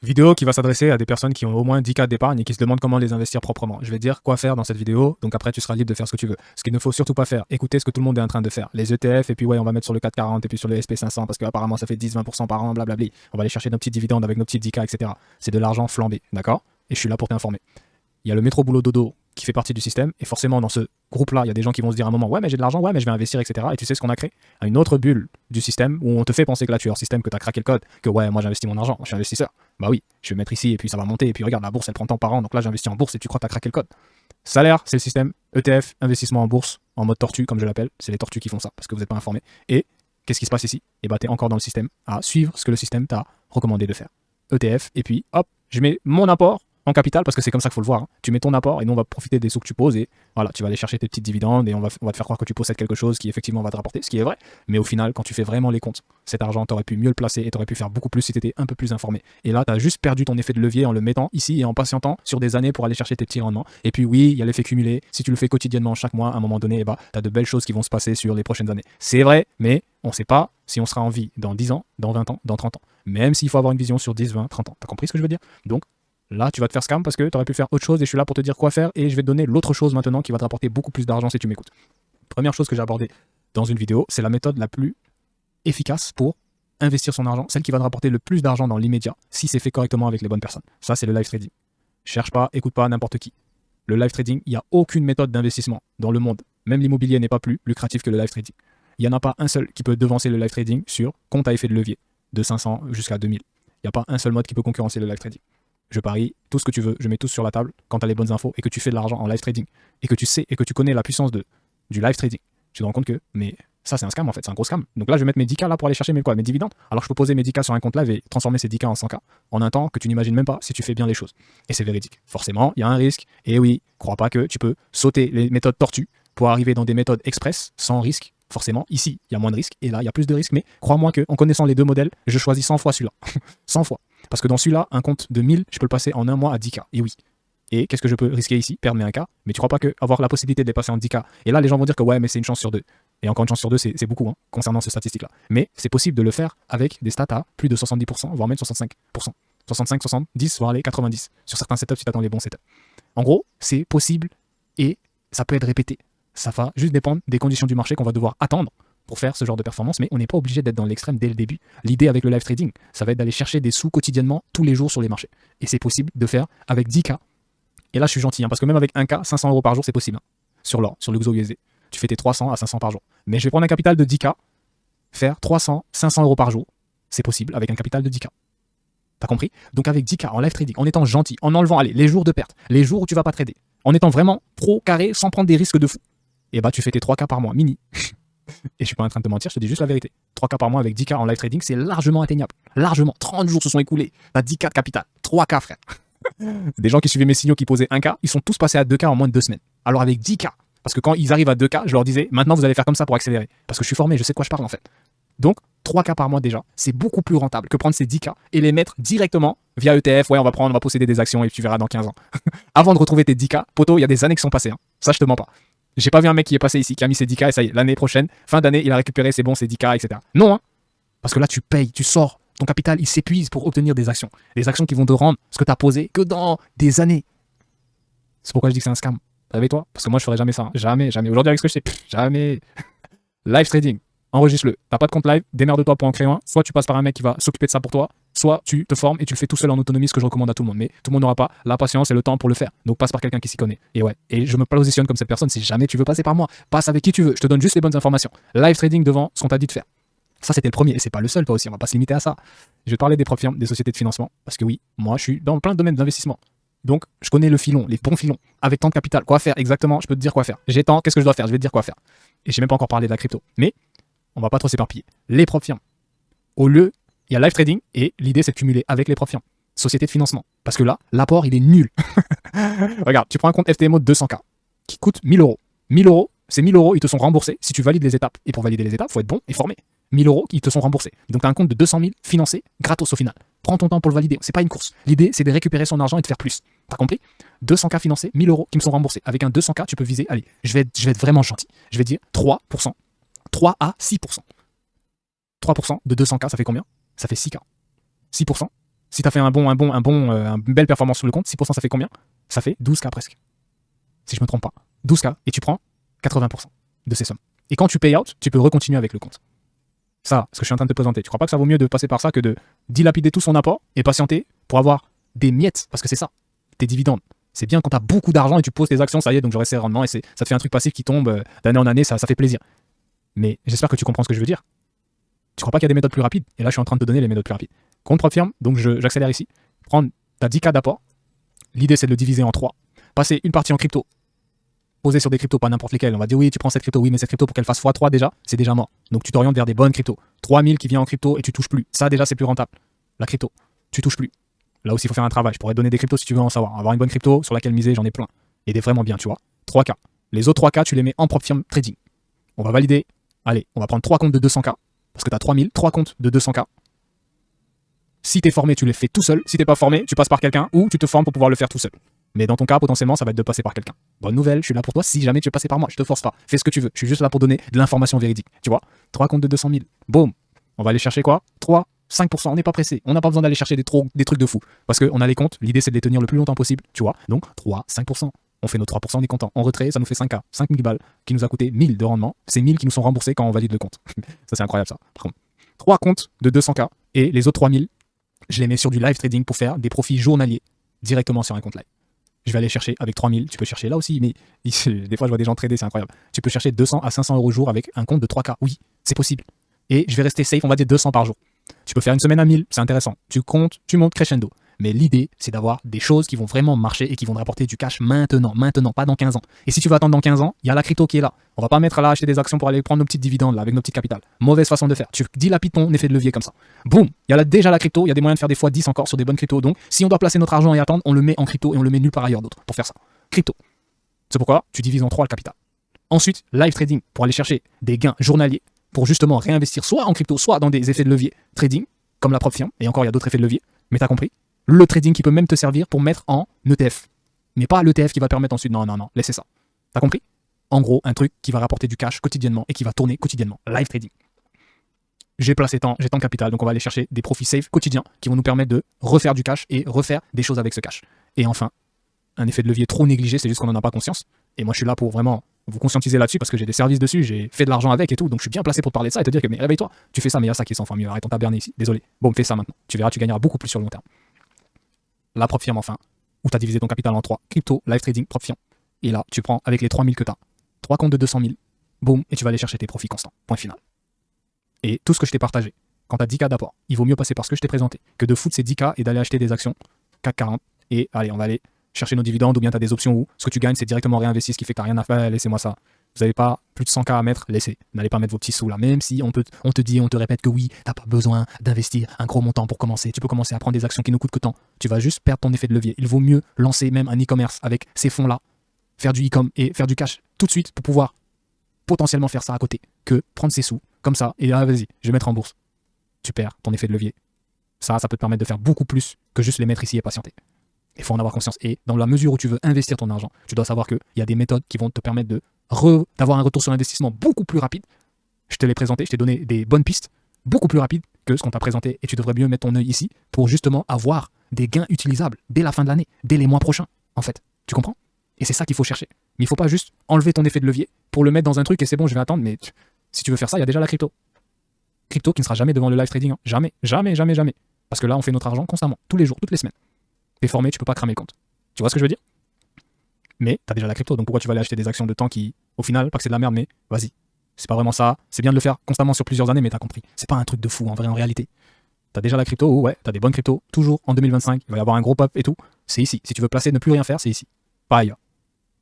Vidéo qui va s'adresser à des personnes qui ont au moins 10 cas d'épargne et qui se demandent comment les investir proprement. Je vais te dire quoi faire dans cette vidéo, donc après tu seras libre de faire ce que tu veux. Ce qu'il ne faut surtout pas faire, écoutez ce que tout le monde est en train de faire. Les ETF, et puis ouais, on va mettre sur le 440 et puis sur le SP500 parce qu'apparemment ça fait 10-20% par an, blablabli. On va aller chercher nos petits dividendes avec nos petits 10K, etc. C'est de l'argent flambé, d'accord? Et je suis là pour t'informer. Il y a le métro boulot dodo qui fait partie du système, et forcément dans ce groupe-là, il y a des gens qui vont se dire à un moment, ouais mais j'ai de l'argent, ouais mais je vais investir, etc. Et tu sais ce qu'on a créé? Une autre bulle du système où on te fait penser que là tu es hors système, que tu as craqué le code, que ouais moi j'investis mon argent, je suis investisseur. Bah oui, je vais mettre ici et puis ça va monter, et puis regarde la bourse elle prend tant par an, donc là j'investis en bourse et tu crois que tu as craqué le code. Salaire, c'est le système, ETF, investissement en bourse, en mode tortue comme je l'appelle, c'est les tortues qui font ça parce que vous n'êtes pas informés. Et qu'est-ce qui se passe ici? Et bah t'es encore dans le système à suivre ce que le système t'a recommandé de faire. ETF, et puis hop, je mets mon apport en capital, parce que c'est comme ça qu'il faut le voir. Hein. Tu mets ton apport et nous on va profiter des sous que tu poses et voilà, tu vas aller chercher tes petites dividendes et on va te faire croire que tu possèdes quelque chose qui effectivement va te rapporter, ce qui est vrai. Mais au final, quand tu fais vraiment les comptes, cet argent, tu aurais pu mieux le placer et tu aurais pu faire beaucoup plus si tu étais un peu plus informé. Et là, tu as juste perdu ton effet de levier en le mettant ici et en patientant sur des années pour aller chercher tes petits rendements. Et puis oui, il y a l'effet cumulé. Si tu le fais quotidiennement chaque mois, à un moment donné, eh bah, tu as de belles choses qui vont se passer sur les prochaines années. C'est vrai, mais on ne sait pas si on sera en vie dans 10 ans, dans 20 ans, dans 30 ans. Même s'il faut avoir une vision sur 10, 20, 30 ans. T'as compris ce que je veux dire? Donc, là, tu vas te faire scam parce que tu aurais pu faire autre chose et je suis là pour te dire quoi faire et je vais te donner l'autre chose maintenant qui va te rapporter beaucoup plus d'argent si tu m'écoutes. Première chose que j'ai abordée dans une vidéo, c'est la méthode la plus efficace pour investir son argent, celle qui va te rapporter le plus d'argent dans l'immédiat si c'est fait correctement avec les bonnes personnes. Ça, c'est le live trading. Cherche pas, écoute pas n'importe qui. Le live trading, il n'y a aucune méthode d'investissement dans le monde. Même l'immobilier n'est pas plus lucratif que le live trading. Il n'y en a pas un seul qui peut devancer le live trading sur compte à effet de levier de 500 jusqu'à 2000. Il n'y a pas un seul mode qui peut concurrencer le live trading. Je parie tout ce que tu veux, je mets tout sur la table quand tu as les bonnes infos et que tu fais de l'argent en live trading et que tu sais et que tu connais la puissance du live trading. Tu te rends compte que, mais ça c'est un scam en fait, c'est un gros scam. Donc là je vais mettre mes 10K là pour aller chercher mes dividendes. Alors je peux poser mes 10K sur un compte live et transformer ces 10K en 100K en un temps que tu n'imagines même pas si tu fais bien les choses. Et c'est véridique. Forcément, il y a un risque. Et oui, crois pas que tu peux sauter les méthodes tortues pour arriver dans des méthodes express sans risque. Forcément, ici, il y a moins de risques et là, il y a plus de risques. Mais crois-moi qu'en connaissant les deux modèles, je choisis 100 fois celui-là. 100 fois. Parce que dans celui-là, un compte de 1000, je peux le passer en un mois à 10K. Et oui. Et qu'est-ce que je peux risquer ici? Perdre mes 1K. Mais tu crois pas qu'avoir la possibilité de les passer en 10K. Et là, les gens vont dire que ouais, mais c'est une chance sur deux. Et encore une chance sur deux, c'est beaucoup hein, concernant ces statistiques-là. Mais c'est possible de le faire avec des stats à plus de 70%, voire même 65%. 65, 70, voire les 90. Sur certains setups, si tu attends les bons setups. En gros, c'est possible et ça peut être répété. Ça va juste dépendre des conditions du marché qu'on va devoir attendre pour faire ce genre de performance, mais on n'est pas obligé d'être dans l'extrême dès le début. L'idée avec le live trading, ça va être d'aller chercher des sous quotidiennement, tous les jours sur les marchés. Et c'est possible de faire avec 10K. Et là, je suis gentil, hein, parce que même avec 1K, 500 euros par jour, c'est possible. Hein, sur l'or, sur le XOUSD. Tu fais tes 300 à 500 par jour. Mais je vais prendre un capital de 10K, faire 300, 500 euros par jour, c'est possible avec un capital de 10K. T'as compris? Donc avec 10K en live trading, en étant gentil, en enlevant allez, les jours de perte, les jours où tu vas pas trader, en étant vraiment pro, carré, sans prendre des risques de fou, et bah tu fais tes 3K par mois, mini. Et je suis pas en train de te mentir, je te dis juste la vérité. 3K par mois avec 10K en live trading, c'est largement atteignable. Largement. 30 jours se sont écoulés. T'as 10K de capital. 3K, frère. Des gens qui suivaient mes signaux qui posaient 1K, ils sont tous passés à 2K en moins de 2 semaines. Alors avec 10K, parce que quand ils arrivent à 2K, je leur disais, maintenant vous allez faire comme ça pour accélérer. Parce que je suis formé, je sais de quoi je parle en fait. Donc, 3K par mois déjà, c'est beaucoup plus rentable que prendre ces 10K et les mettre directement via ETF. Ouais, on va posséder des actions et tu verras dans 15 ans. Avant de retrouver tes 10K, poto, il y a des années qui sont passées. Hein. Ça, je te mens pas. J'ai pas vu un mec qui est passé ici, qui a mis ses 10K et ça y est, l'année prochaine, fin d'année, il a récupéré, c'est bon, ses 10K, etc. Non, hein. Parce que là, tu payes, tu sors. Ton capital, il s'épuise pour obtenir des actions. Des actions qui vont te rendre ce que tu as posé que dans des années. C'est pourquoi je dis que c'est un scam. Avec toi? Parce que moi, je ferais jamais ça. Hein. Jamais, jamais. Aujourd'hui, avec ce que je sais, jamais. Live trading. Enregistre-le. T'as pas de compte live, démerde-toi pour en créer un. Soit tu passes par un mec qui va s'occuper de ça pour toi, soit tu te formes et tu le fais tout seul en autonomie, ce que je recommande à tout le monde. Mais tout le monde n'aura pas la patience et le temps pour le faire. Donc passe par quelqu'un qui s'y connaît. Et ouais. Et je me positionne comme cette personne. Si jamais tu veux passer par moi, passe avec qui tu veux. Je te donne juste les bonnes informations. Live trading devant ce qu'on t'a dit de faire. Ça, c'était le premier. Et c'est pas le seul, toi aussi. On va pas se limiter à ça. Je vais te parler des propres firmes, des sociétés de financement. Parce que oui, moi, je suis dans plein de domaines d'investissement. Donc, je connais le filon, les bons filons. Avec tant de capital, quoi faire exactement? Je peux te dire quoi faire. J'ai tant, qu'est-ce que je dois faire? Je vais te dire quoi faire. Et j'ai même pas encore parlé de la crypto. Mais on va pas trop s'éparpiller. Les propres firmes. Au lieu, il y a live trading et l'idée, c'est de cumuler avec les propres firmes. Société de financement. Parce que là, l'apport, il est nul. Regarde, tu prends un compte FTMO de 200K qui coûte 1000 euros. 1000 euros, ces 1000 euros, ils te sont remboursés si tu valides les étapes. Et pour valider les étapes, il faut être bon et formé. 1000 euros qui te sont remboursés. Donc tu as un compte de 200 000 financé gratos au final. Prends ton temps pour le valider. C'est pas une course. L'idée, c'est de récupérer son argent et de faire plus. T'as compris? 200K financés, 1000 euros qui me sont remboursés. Avec un 200K, tu peux viser, allez, je vais être vraiment gentil. Je vais dire 3%. 3 à 6%. 3% de 200K, ça fait combien? Ça fait 6K. 6%, Si tu as fait une belle performance sur le compte, 6% ça fait combien? Ça fait 12K presque. Si je me trompe pas. 12K et tu prends 80% de ces sommes. Et quand tu pay out, tu peux recontinuer avec le compte. Ça, ce que je suis en train de te présenter. Tu crois pas que ça vaut mieux de passer par ça que de dilapider tout son apport et patienter pour avoir des miettes? Parce que c'est ça, tes dividendes. C'est bien quand tu as beaucoup d'argent et tu poses tes actions, ça y est, donc j'aurai ces rendements et ça te fait un truc passif qui tombe d'année en année, ça fait plaisir. Mais j'espère que tu comprends ce que je veux dire. Tu crois pas qu'il y a des méthodes plus rapides? Et là, je suis en train de te donner les méthodes plus rapides. Compte propre firme, donc j'accélère ici. Prendre ta 10K d'apport. L'idée, c'est de le diviser en 3. Passer une partie en crypto. Poser sur des cryptos, pas n'importe lesquels. On va dire oui, tu prends cette crypto, oui, mais cette crypto pour qu'elle fasse x3 déjà, c'est déjà mort. Donc tu t'orientes vers des bonnes cryptos. 3000 qui vient en crypto et tu touches plus. Ça déjà, c'est plus rentable. La crypto, tu touches plus. Là aussi, il faut faire un travail. Je pourrais te donner des cryptos si tu veux en savoir. Avoir une bonne crypto sur laquelle miser, j'en ai plein. Et des vraiment bien, tu vois. 3K. Les autres 3K, tu les mets en propre firme trading. On va valider. Allez, on va prendre 3 comptes de 200K. Parce que tu as 3000, 3 comptes de 200K. Si tu es formé, tu les fais tout seul. Si tu n'es pas formé, tu passes par quelqu'un ou tu te formes pour pouvoir le faire tout seul. Mais dans ton cas, potentiellement, ça va être de passer par quelqu'un. Bonne nouvelle, je suis là pour toi. Si jamais tu veux passer par moi, je te force pas. Fais ce que tu veux. Je suis juste là pour donner de l'information véridique. Tu vois, 3 comptes de 200 000. Boum. On va aller chercher quoi? 3, 5%. On n'est pas pressé. On n'a pas besoin d'aller chercher des trucs de fou. Parce qu'on a les comptes. L'idée, c'est de les tenir le plus longtemps possible. Tu vois, donc 3, 5%. On fait nos 3%, on est content. En retrait, ça nous fait 5K, 5000 balles, qui nous a coûté 1000 de rendement. C'est 1000 qui nous sont remboursés quand on valide le compte. Ça, c'est incroyable, ça. Par contre, 3 comptes de 200K et les autres 3000, je les mets sur du live trading pour faire des profits journaliers directement sur un compte live. Je vais aller chercher avec 3000, tu peux chercher là aussi, mais des fois je vois des gens trader, c'est incroyable. Tu peux chercher 200 à 500 euros jour avec un compte de 3K. Oui, c'est possible. Et je vais rester safe, on va dire 200 par jour. Tu peux faire une semaine à 1000, c'est intéressant. Tu comptes, tu montes crescendo. Mais l'idée, c'est d'avoir des choses qui vont vraiment marcher et qui vont te rapporter du cash maintenant, pas dans 15 ans. Et si tu veux attendre dans 15 ans, il y a la crypto qui est là. On va pas mettre là à acheter des actions pour aller prendre nos petites dividendes là, avec nos petites capitales. Mauvaise façon de faire. Tu dilapides ton effet de levier comme ça. Boum, il y a déjà la crypto, il y a des moyens de faire des fois 10 encore sur des bonnes cryptos. Donc, si on doit placer notre argent et attendre, on le met en crypto et on le met nulle part ailleurs d'autre pour faire ça. Crypto. C'est pourquoi tu divises en 3 le capital. Ensuite, live trading pour aller chercher des gains journaliers pour justement réinvestir soit en crypto, soit dans des effets de levier trading, comme la propre firme. Et encore, il y a d'autres effets de levier, mais t'as compris. Le trading qui peut même te servir pour mettre en ETF. Mais pas l'ETF qui va permettre ensuite. Non, laissez ça. T'as compris? En gros, un truc qui va rapporter du cash quotidiennement et qui va tourner quotidiennement. Live trading. J'ai placé tant, j'ai tant de capital, donc on va aller chercher des profits safe quotidiens qui vont nous permettre de refaire du cash et refaire des choses avec ce cash. Et enfin, un effet de levier trop négligé, c'est juste qu'on n'en a pas conscience. Et moi, je suis là pour vraiment vous conscientiser là-dessus parce que j'ai des services dessus, j'ai fait de l'argent avec et tout, donc je suis bien placé pour te parler de ça et te dire que mais réveille-toi, tu fais ça, mais il y a ça qui est 100 fois mieux. Arrête ton taberné ici, désolé. Bon, fais ça maintenant. Tu verras, tu gagneras beaucoup plus sur le long terme. La propre firme enfin, où tu as divisé ton capital en 3, crypto, live trading, propre firme. Et là, tu prends avec les 3000 que tu as, 3 comptes de 200 000, boum, et tu vas aller chercher tes profits constants. Point final. Et tout ce que je t'ai partagé, quand tu as 10K d'apport, il vaut mieux passer par ce que je t'ai présenté que de foutre ces 10K et d'aller acheter des actions CAC 40. Et allez, on va aller chercher nos dividendes ou bien tu as des options où ce que tu gagnes, c'est directement réinvesti, ce qui fait que tu n'as rien à faire. Laissez-moi ça. Vous n'avez pas plus de 100K à mettre, laissez. N'allez pas mettre vos petits sous là. Même si on te dit, on te répète que oui, tu n'as pas besoin d'investir un gros montant pour commencer. Tu peux commencer à prendre des actions qui ne coûtent que tant. Tu vas juste perdre ton effet de levier. Il vaut mieux lancer même un e-commerce avec ces fonds-là, faire du e-com et faire du cash tout de suite pour pouvoir potentiellement faire ça à côté que prendre ses sous comme ça et vas-y, je vais mettre en bourse. Tu perds ton effet de levier. Ça peut te permettre de faire beaucoup plus que juste les mettre ici et patienter. Il faut en avoir conscience. Et dans la mesure où tu veux investir ton argent, tu dois savoir qu'il y a des méthodes qui vont te permettre d'avoir un retour sur investissement beaucoup plus rapide. Je te l'ai présenté, je t'ai donné des bonnes pistes, beaucoup plus rapides que ce qu'on t'a présenté. Et tu devrais mieux mettre ton œil ici pour justement avoir des gains utilisables dès la fin de l'année, dès les mois prochains, en fait. Tu comprends? Et c'est ça qu'il faut chercher. Mais il ne faut pas juste enlever ton effet de levier pour le mettre dans un truc et c'est bon, je vais attendre. Mais si tu veux faire ça, il y a déjà la crypto. Crypto qui ne sera jamais devant le live trading. Hein. Jamais. Parce que là, on fait notre argent constamment, tous les jours, toutes les semaines. T'es formé, tu peux pas cramer le compte. Tu vois ce que je veux dire? Mais t'as déjà la crypto, donc pourquoi tu vas aller acheter des actions de temps qui, au final, pas que c'est de la merde, mais vas-y. C'est pas vraiment ça. C'est bien de le faire constamment sur plusieurs années, mais t'as compris. C'est pas un truc de fou en vrai, en réalité. T'as déjà la crypto, ouais, t'as des bonnes cryptos, toujours en 2025. Il va y avoir un gros pop et tout. C'est ici. Si tu veux placer, ne plus rien faire, c'est ici. Pas ailleurs.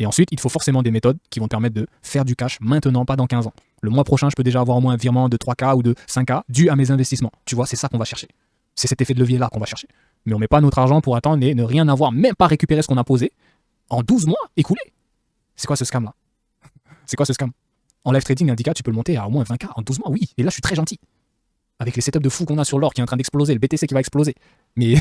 Et ensuite, il faut forcément des méthodes qui vont te permettre de faire du cash maintenant, pas dans 15 ans. Le mois prochain, je peux déjà avoir au moins un virement de 3K ou de 5K dû à mes investissements. Tu vois, c'est ça qu'on va chercher. C'est cet effet de levier-là qu'on va chercher. Mais on met pas notre argent pour attendre et ne rien avoir, même pas récupérer ce qu'on a posé en 12 mois écoulés. C'est quoi ce scam-là? C'est quoi ce scam? En live trading, un 10K, tu peux le monter à au moins 20K en 12 mois, oui. Et là, je suis très gentil. Avec les setups de fou qu'on a sur l'or qui est en train d'exploser, le BTC qui va exploser. Mais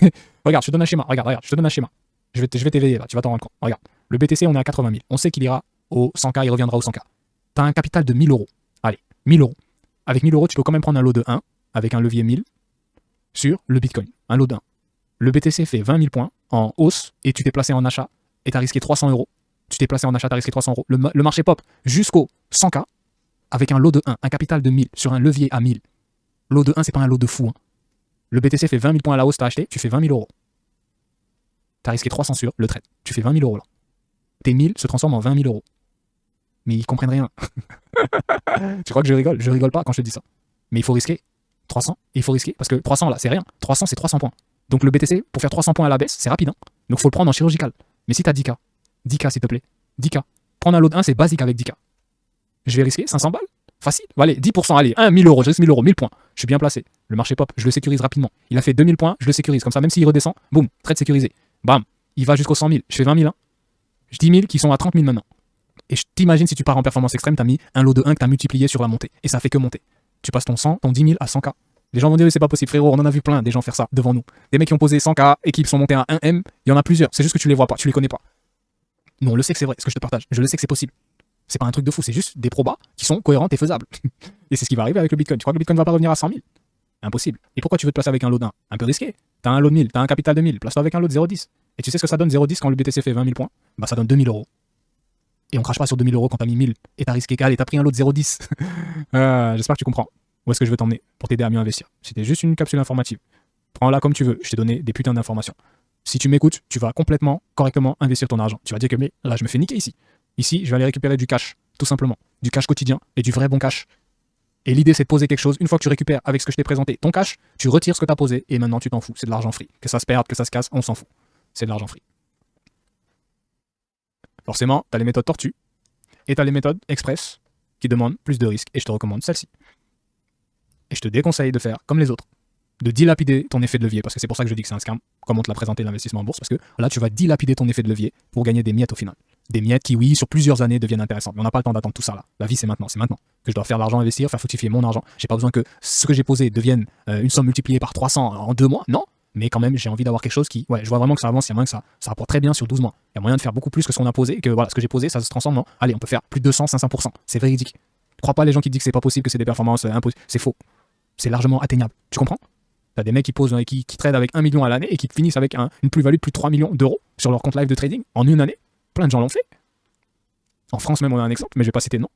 regarde, je te donne un schéma. Regarde, je te donne un schéma. Je vais t'éveiller là, tu vas t'en rendre compte. Regarde, le BTC, on est à 80 000. On sait qu'il ira au 100K, il reviendra au 100K. Tu as un capital de 1000 euros. Allez, 1000 euros. Avec 1000 euros, tu peux quand même prendre un lot de 1 avec un levier 1000 sur le Bitcoin. Un lot de 1. Le BTC fait 20 000 points en hausse et tu t'es placé en achat et tu as risqué 300 euros. Tu t'es placé en achat, tu as risqué 300 euros. Le marché pop jusqu'au 100K avec un lot de 1, un capital de 1000 sur un levier à 1000. Lot de 1, c'est pas un lot de fou. Hein. Le BTC fait 20 000 points à la hausse, tu as acheté, tu fais 20 000 euros. Tu as risqué 300 sur le trade. Tu fais 20 000 euros là. Tes 1000 se transforment en 20 000 euros. Mais ils comprennent rien. Tu crois que je rigole? Je rigole pas quand je te dis ça. Mais il faut risquer 300. Et il faut risquer parce que 300 là, c'est rien. 300, c'est 300 points. Donc le BTC, pour faire 300 points à la baisse, c'est rapide. Hein. Donc il faut le prendre en chirurgical. Mais si tu as 10K, 10K s'il te plaît, 10K. Prendre un lot de 1, c'est basique avec 10K. Je vais risquer 500 balles. Facile. Allez, 10%, allez, 1000 euros, je risque 1000 euros, 1000 points. Je suis bien placé. Le marché pop, je le sécurise rapidement. Il a fait 2000 points, je le sécurise. Comme ça, même s'il redescend, boum, trade sécurisé. Bam, il va jusqu'aux 100 000. Je fais 20 000. Hein. Je 10 000 qui sont à 30 000 maintenant. Et je t'imagine si tu pars en performance extrême, tu as mis un lot de 1 que tu as multiplié sur la montée. Et ça fait que monter. Tu passes ton 100, ton 10 000 à 100K. Les gens vont dire, c'est pas possible, frérot. On en a vu plein des gens faire ça devant nous. Des mecs qui ont posé 100K et qui sont montés à 1M. Il y en a plusieurs. C'est juste que tu les vois pas, tu les connais pas. Non, on le sait que c'est vrai, ce que je te partage. Je le sais que c'est possible. C'est pas un truc de fou, c'est juste des probas qui sont cohérentes et faisables. Et c'est ce qui va arriver avec le Bitcoin. Tu crois que le Bitcoin va pas revenir à 100 000? Impossible. Et pourquoi tu veux te placer avec un lot d'un? Un peu risqué. T'as un lot de 1000, t'as un capital de 1000, place-toi avec un lot de 0,10. Et tu sais ce que ça donne 0,10 quand le BTC fait 20 000 points? Bah ça donne 2000 euros. Et on crache pas sur 2000 euros quand t'as mis 1000 et t'as risqué qu'à et t'as pris un lot de 0,10. J'espère que tu comprends où est-ce que je veux t'emmener pour t'aider à mieux investir. C'était juste une capsule informative. Prends-la comme tu veux, je t'ai donné des putains d'informations. Si tu m'écoutes, tu vas complètement, correctement investir ton argent. Tu vas dire que mais là je me fais niquer ici. Ici, je vais aller récupérer du cash, tout simplement. Du cash quotidien et du vrai bon cash. Et l'idée, c'est de poser quelque chose. Une fois que tu récupères avec ce que je t'ai présenté ton cash, tu retires ce que tu as posé et maintenant tu t'en fous. C'est de l'argent free. Que ça se perde, que ça se casse, on s'en fout. C'est de l'argent free. Forcément, tu as les méthodes tortues et tu as les méthodes express qui demandent plus de risques et je te recommande celle-ci. Et je te déconseille de faire comme les autres, de dilapider ton effet de levier parce que c'est pour ça que je dis que c'est un scam, comme on te l'a présenté l'investissement en bourse, parce que là, tu vas dilapider ton effet de levier pour gagner des miettes au final. Des miettes qui, oui, sur plusieurs années deviennent intéressantes. Mais on n'a pas le temps d'attendre tout ça là. La vie, c'est maintenant. C'est maintenant que je dois faire l'argent, investir, faire fructifier mon argent. J'ai pas besoin que ce que j'ai posé devienne une somme multipliée par 300 en 2 mois. Non. Mais quand même, j'ai envie d'avoir quelque chose qui, ouais, je vois vraiment que ça avance. Il y a moyen que ça rapporte très bien sur 12 mois. Il y a moyen de faire beaucoup plus que ce qu'on a posé et que voilà, ce que j'ai posé, ça se transforme en, allez, on peut faire plus de 200, 500%. C'est véridique. Crois pas les gens qui disent que c'est pas possible, que c'est des performances impossibles. C'est faux. C'est largement atteignable. Tu comprends? T'as des mecs qui posent, qui tradent avec 1 million à l'année et qui finissent avec une plus-value de plus de 3 millions d'euros sur leur compte live de trading en une année. Plein de gens l'ont fait. En France même, on a un exemple, mais je vais pas citer de nom.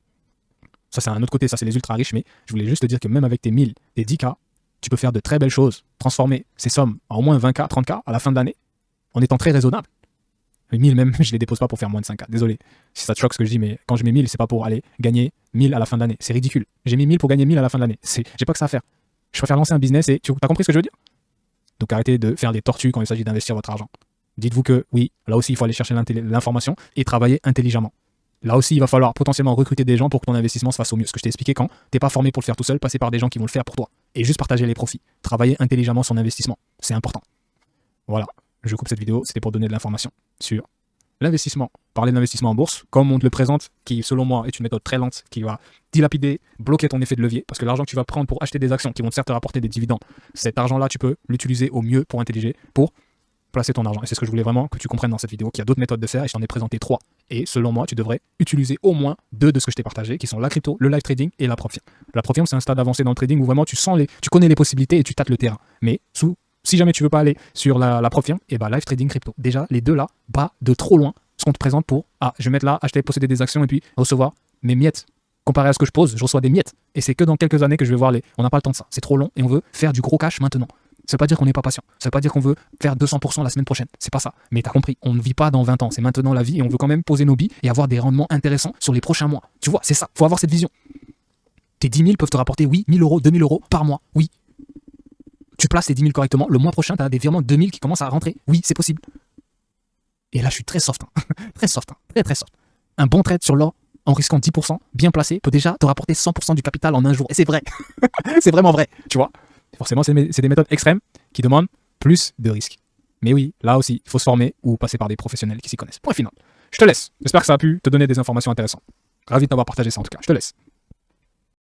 Ça, c'est un autre côté, ça, c'est les ultra riches, mais je voulais juste te dire que même avec tes 1000, tes 10K, tu peux faire de très belles choses, transformer ces sommes en au moins 20K, 30K à la fin de l'année, en étant très raisonnable. Les 1000 même, je les dépose pas pour faire moins de 5K. Désolé si ça te choque ce que je dis, mais quand je mets 1000, c'est pas pour aller gagner 1000 à la fin de l'année. C'est ridicule. J'ai mis 1000 pour gagner 1000 à la fin de l'année. J'ai pas que ça à faire. Je préfère lancer un business et tu as compris ce que je veux dire? Donc arrêtez de faire des tortues quand il s'agit d'investir votre argent. Dites-vous que oui, là aussi il faut aller chercher l'information et travailler intelligemment. Là aussi il va falloir potentiellement recruter des gens pour que ton investissement se fasse au mieux. Ce que je t'ai expliqué, quand t'es pas formé pour le faire tout seul, passer par des gens qui vont le faire pour toi. Et juste partager les profits. Travailler intelligemment son investissement. C'est important. Voilà, je coupe cette vidéo, c'était pour donner de l'information sur l'investissement. Parler d'investissement en bourse, comme on te le présente, qui selon moi est une méthode très lente, qui va dilapider, bloquer ton effet de levier, parce que l'argent que tu vas prendre pour acheter des actions qui vont certes te rapporter des dividendes, cet argent-là, tu peux l'utiliser au mieux pour intelliger, pour placer ton argent. Et c'est ce que je voulais vraiment que tu comprennes dans cette vidéo, qu'il y a d'autres méthodes de faire, et je t'en ai présenté 3. Et selon moi, tu devrais utiliser au moins 2 de ce que je t'ai partagé, qui sont la crypto, le live trading et la prop firme. La prop firme, c'est un stade avancé dans le trading où vraiment tu connais les possibilités et tu tâtes le terrain. Mais si jamais tu veux pas aller sur la prop firme, et bah live trading crypto. Déjà, les deux là, bas de trop loin, ce qu'on te présente pour, je vais mettre là, acheter, posséder des actions et puis recevoir mes miettes. Comparé à ce que je pose, je reçois des miettes. Et c'est que dans quelques années que je vais voir on n'a pas le temps de ça. C'est trop long et on veut faire du gros cash maintenant. Ça veut pas dire qu'on n'est pas patient. Ça veut pas dire qu'on veut faire 200% la semaine prochaine. C'est pas ça. Mais t'as compris, on ne vit pas dans 20 ans. C'est maintenant la vie et on veut quand même poser nos billes et avoir des rendements intéressants sur les prochains mois. Tu vois, c'est ça. Faut avoir cette vision. Tes 10 000 peuvent te rapporter, oui, 1000 euros, 2000 euros par mois. Oui. Tu places les 10 000 correctement. Le mois prochain, tu as des virements de 2000 qui commencent à rentrer. Oui, c'est possible. Et là, je suis très soft. Très soft. Très, très soft. Un bon trade sur l'or en risquant 10%, bien placé, peut déjà te rapporter 100% du capital en un jour. Et c'est vrai. C'est vraiment vrai. Tu vois. Forcément, c'est des méthodes extrêmes qui demandent plus de risques. Mais oui, là aussi, il faut se former ou passer par des professionnels qui s'y connaissent. Point final. Je te laisse. J'espère que ça a pu te donner des informations intéressantes. Ravi de t'avoir partagé ça en tout cas. Je te laisse.